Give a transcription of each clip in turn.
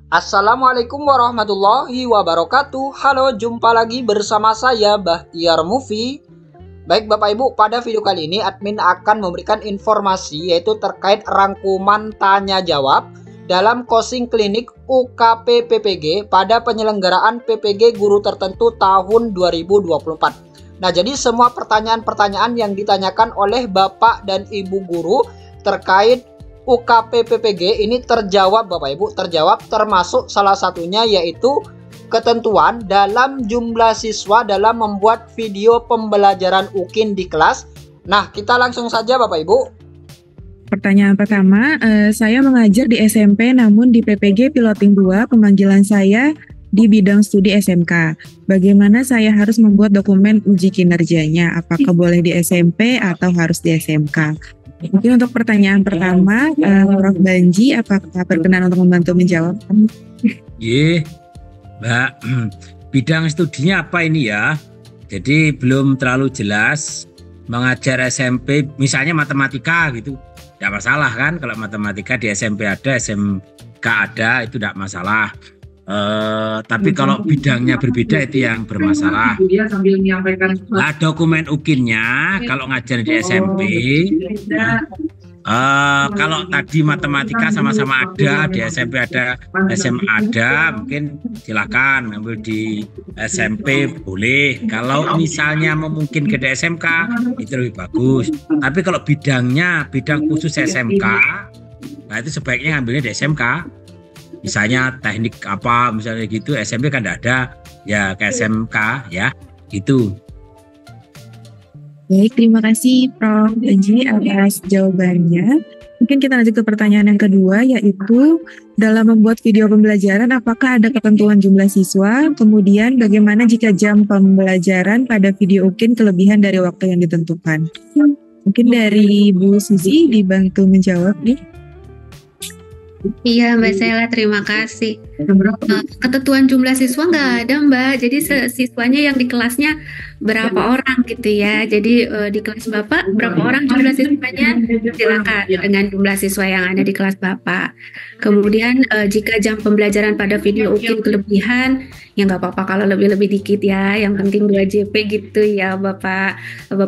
Assalamualaikum warahmatullahi wabarakatuh. Halo, jumpa lagi bersama saya Bahtiar Movie. Baik Bapak Ibu, pada video kali ini admin akan memberikan informasi yaitu terkait rangkuman tanya jawab dalam coaching klinik UKP PPG pada penyelenggaraan PPG guru tertentu tahun 2024. Nah, jadi semua pertanyaan-pertanyaan yang ditanyakan oleh Bapak dan Ibu guru terkait UKP PPG ini terjawab Bapak Ibu, terjawab, termasuk salah satunya yaitu ketentuan dalam jumlah siswa dalam membuat video pembelajaran UKIN di kelas. Nah, kita langsung saja Bapak Ibu. Pertanyaan pertama, saya mengajar di SMP namun di PPG Piloting 2 pemanggilan saya di bidang studi SMK. Bagaimana saya harus membuat dokumen uji kinerjanya? Apakah boleh di SMP atau harus di SMK? Mungkin untuk pertanyaan pertama, Prof. Banji, apakah berkenan untuk membantu menjawab? Mbak, bidang studinya apa ini ya? Jadi belum terlalu jelas. Mengajar SMP, misalnya matematika gitu, tidak masalah kan? Kalau matematika di SMP ada, SMK ada, itu tidak masalah. Tapi kalau bidangnya berbeda itu yang bermasalah. Nah, dokumen UKIN-nya kalau ngajar di SMP, kalau tadi matematika sama-sama ada, di SMP ada, SMA ada, mungkin silakan ngambil di SMP boleh. Kalau misalnya memungkinkan di SMK itu lebih bagus. Tapi kalau bidangnya bidang khusus SMK, nah itu sebaiknya ngambilnya di SMK. Misalnya teknik apa misalnya gitu, SMP kan tidak ada, ya ke SMK ya gitu. Baik, terima kasih Prof. Banji atas jawabannya. Mungkin kita lanjut ke pertanyaan yang kedua, yaitu dalam membuat video pembelajaran apakah ada ketentuan jumlah siswa, kemudian bagaimana jika jam pembelajaran pada video UKIN kelebihan dari waktu yang ditentukan. Mungkin dari Bu Suzy dibantu menjawab nih. Iya Mbak Sela, terima kasih. Ketentuan jumlah siswa nggak ada Mbak, jadi siswanya yang di kelasnya berapa orang gitu ya. Jadi di kelas Bapak berapa orang jumlah siswanya, silakan dengan jumlah siswa yang ada di kelas Bapak. Kemudian jika jam pembelajaran pada video UKIN kelebihan, ya nggak apa-apa kalau lebih-lebih dikit ya, yang penting 2 JP gitu ya Bapak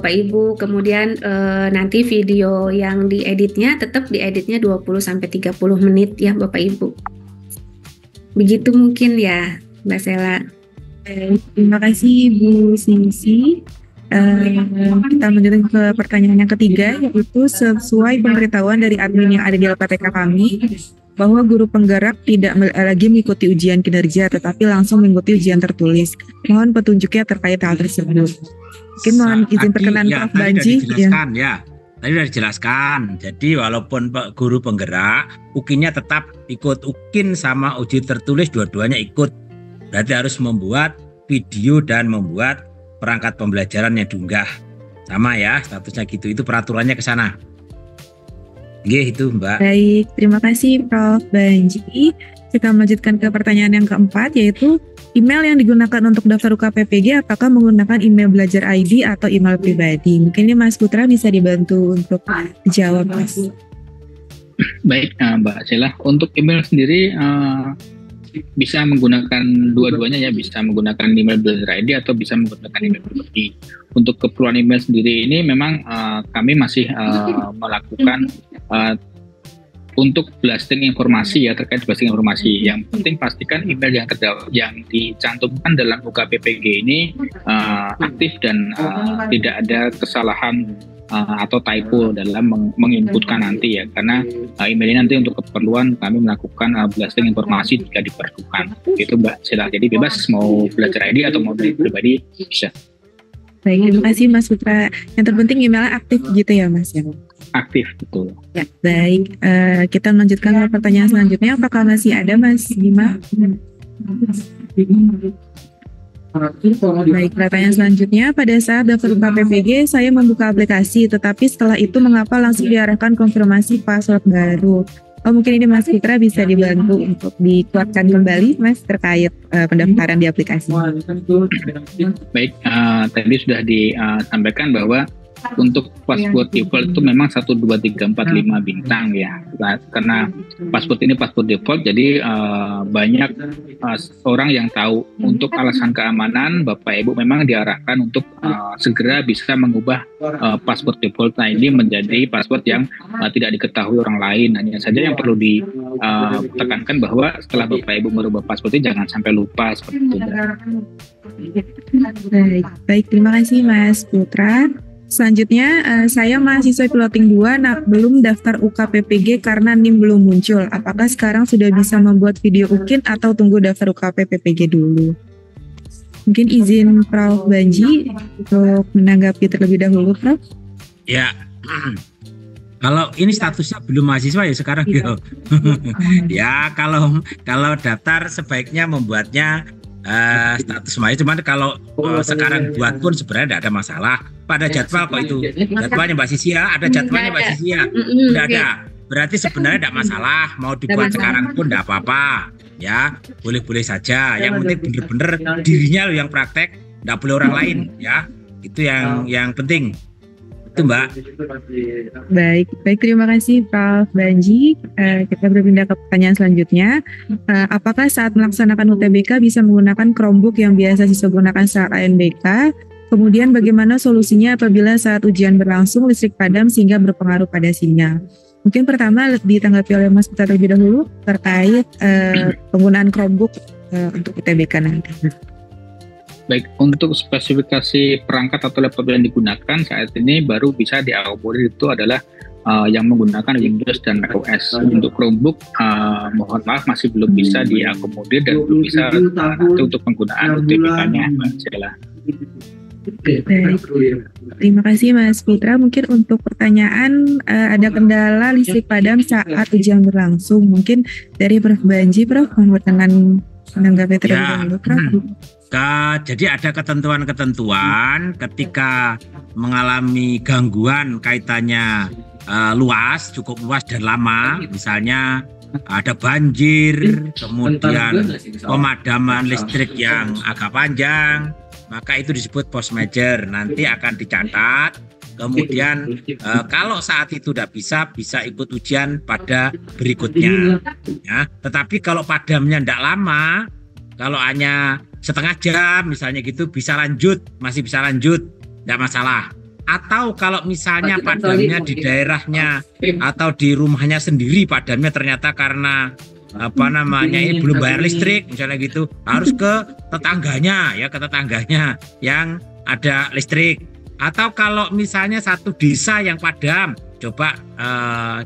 Ibu. Kemudian nanti video yang dieditnya tetap dieditnya 20-30 menit ya Bapak Ibu. Begitu mungkin ya Mbak Sela. Terima kasih Bu Sisi. Kita lanjutkan ke pertanyaan yang ketiga, yaitu sesuai pemberitahuan dari admin yang ada di LPTK kami bahwa guru penggerak tidak lagi mengikuti ujian kinerja tetapi langsung mengikuti ujian tertulis. Mohon petunjuknya terkait hal tersebut. Mungkin mohon izin perkenan Prof. Banji. Tadi sudah dijelaskan. Jadi walaupun guru penggerak, UKIN-nya tetap ikut UKIN sama uji tertulis, dua-duanya ikut. Berarti harus membuat video dan membuat perangkat pembelajaran yang diunggah. Sama ya, statusnya gitu. Itu peraturannya ke sana. Itu Mbak. Baik, terima kasih Prof. Banji. Kita melanjutkan ke pertanyaan yang keempat, yaitu email yang digunakan untuk daftar UKPPG apakah menggunakan email belajar ID atau email pribadi? Mungkin ini Mas Putra bisa dibantu untuk jawab Mas. Baik Mbak Sela, untuk email sendiri bisa menggunakan dua-duanya ya, bisa menggunakan email belajar ID atau bisa menggunakan email pribadi. Untuk keperluan email sendiri ini memang kami masih melakukan untuk blasting informasi ya, terkait blasting informasi. Yang penting pastikan email yang dicantumkan dalam UKPPG ini aktif dan tidak ada kesalahan atau typo dalam menginputkan nanti ya, karena email ini nanti untuk keperluan kami melakukan blasting informasi jika diperlukan. Itu Mbak Sela. Jadi bebas mau belajar ID atau mau pribadi bisa. Baik, terima kasih Mas Putra. Yang terpenting emailnya aktif gitu ya Mas ya. Aktif, betul. Ya, baik. Kita melanjutkan ke pertanyaan selanjutnya. Apakah masih ada Mas Bima? Baik, pertanyaan selanjutnya. Pada saat daftar UKPPG, saya membuka aplikasi, tetapi setelah itu mengapa langsung diarahkan konfirmasi password baru? Mungkin ini Mas Putra bisa dibantu untuk dikuatkan kembali Mas terkait pendaftaran di aplikasi. Baik, tadi sudah disampaikan bahwa untuk paspor default itu memang 1, 2, 3, 4, 5 bintang ya. Karena paspor ini paspor default, jadi banyak orang yang tahu untuk alasan keamanan Bapak Ibu memang diarahkan untuk segera bisa mengubah paspor default ini menjadi paspor yang tidak diketahui orang lain. Hanya saja yang perlu ditekankan bahwa setelah Bapak Ibu merubah paspor itu jangan sampai lupa seperti itu. Baik, terima kasih Mas Putra. Selanjutnya, saya mahasiswa piloting 2, belum daftar UKPPG karena NIM belum muncul. Apakah sekarang sudah bisa membuat video UKIN atau tunggu daftar UKPPG dulu? Mungkin izin Prof. Banji untuk menanggapi terlebih dahulu, Prof. Ya, kalau ini statusnya belum mahasiswa ya sekarang ya. Ya, kalau daftar sebaiknya membuatnya status mahasiswa. Cuman kalau sekarang buat pun sebenarnya tidak ada masalah. Pada jadwal kok itu jadwalnya Mbak Sisia, ada jadwalnya Mbak Sisia. Tidak ada. Berarti sebenarnya tidak masalah. Mau dibuat sekarang pun tidak apa-apa. Ya, boleh-boleh saja. Yang penting benar-benar dirinya loh yang praktek, tidak boleh orang lain. Ya, itu yang penting. Itu Mbak. Baik, terima kasih Prof. Banji. Kita berpindah ke pertanyaan selanjutnya. Apakah saat melaksanakan UTBK bisa menggunakan Chromebook yang biasa siswa gunakan saat ANBK? Kemudian bagaimana solusinya apabila saat ujian berlangsung listrik padam sehingga berpengaruh pada sinyal? Mungkin pertama ditanggapi oleh Mas Putra terlebih dahulu terkait penggunaan Chromebook untuk UTBK nanti. Baik, untuk spesifikasi perangkat atau laptop yang digunakan saat ini baru bisa diakomodir itu adalah yang menggunakan Windows dan macOS. Untuk Chromebook, mohon maaf masih belum bisa diakomodir dan belum bisa nanti untuk penggunaan UTBK-nya, Mbak Sheila. Baik. Terima kasih Mas Putra. Mungkin untuk pertanyaan ada kendala listrik padam saat ujian berlangsung. Mungkin dari Prof. Banji, Prof. Dengan menanggapi terlebih dahulu, Prof. Jadi ada ketentuan-ketentuan ketika mengalami gangguan kaitannya luas, cukup luas dan lama, misalnya ada banjir, kemudian pemadaman listrik yang agak panjang, maka itu disebut force majeure. Nanti akan dicatat. Kemudian kalau saat itu tidak bisa ikut ujian pada berikutnya. Ya. Tetapi kalau padamnya tidak lama, kalau hanya setengah jam misalnya gitu, masih bisa lanjut, tidak masalah. Atau kalau misalnya padamnya di daerahnya atau di rumahnya sendiri padamnya ternyata karena ini belum bayar listrik misalnya gitu, harus ke tetangganya yang ada listrik. Atau kalau misalnya satu desa yang padam, coba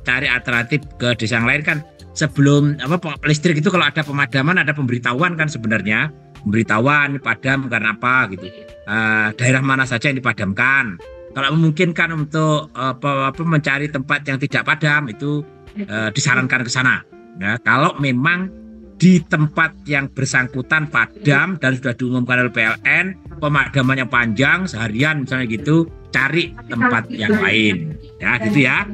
cari alternatif ke desa yang lain. Kan sebelum listrik itu kalau ada pemadaman ada pemberitahuan kan sebenarnya, pemberitahuan padam karena apa gitu, daerah mana saja yang dipadamkan. Kalau memungkinkan untuk mencari tempat yang tidak padam itu disarankan ke sana. Ya, kalau memang di tempat yang bersangkutan padam dan sudah diumumkan oleh PLN, pemadamannya panjang seharian misalnya gitu, cari tempat yang lain. Ya, gitu ya.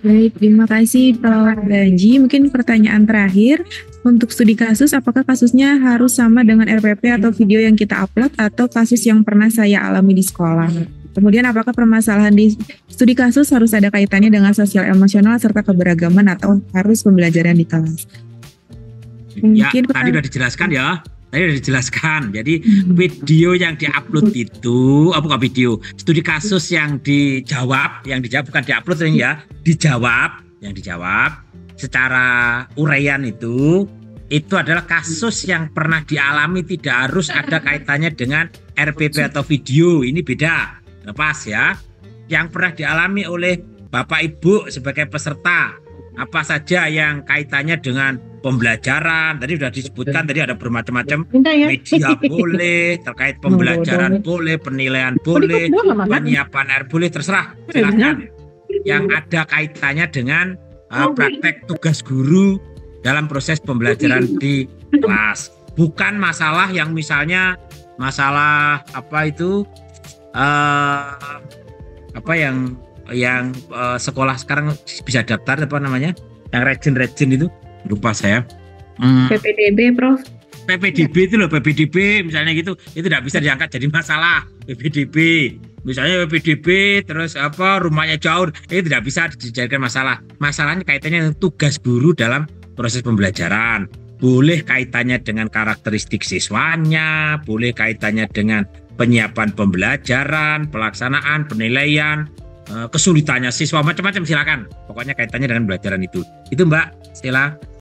Baik, terima kasih Prof. Banji. Mungkin pertanyaan terakhir, untuk studi kasus, apakah kasusnya harus sama dengan RPP atau video yang kita upload atau kasus yang pernah saya alami di sekolah? Kemudian apakah permasalahan di studi kasus harus ada kaitannya dengan sosial emosional serta keberagaman atau harus pembelajaran di kelas? Mungkin tadi sudah dijelaskan ya. Jadi video yang diupload itu, bukan video, studi kasus yang dijawab bukan diupload ya, yang dijawab secara uraian itu adalah kasus yang pernah dialami, tidak harus ada kaitannya dengan RPP atau video. Ini beda. Lepas ya, yang pernah dialami oleh Bapak Ibu sebagai peserta, apa saja yang kaitannya dengan pembelajaran. Tadi sudah disebutkan, tadi ada bermacam-macam media boleh, terkait pembelajaran boleh, penilaian boleh, penyiapan air boleh, terserah, silakan. Yang ada kaitannya dengan praktek tugas guru dalam proses pembelajaran di kelas. Bukan masalah yang misalnya masalah yang sekolah sekarang bisa daftar yang rajin itu, lupa saya. PPDB, Prof. PPDB itu loh, PPDB misalnya gitu, itu tidak bisa diangkat jadi masalah. PPDB misalnya PDB terus apa rumahnya jauh, itu tidak bisa dijadikan masalah. Masalahnya kaitannya dengan tugas guru dalam proses pembelajaran. Boleh kaitannya dengan karakteristik siswanya, boleh kaitannya dengan penyiapan pembelajaran, pelaksanaan, penilaian, kesulitannya siswa, macam-macam silakan. Pokoknya kaitannya dengan pembelajaran itu. Itu Mbak Stella.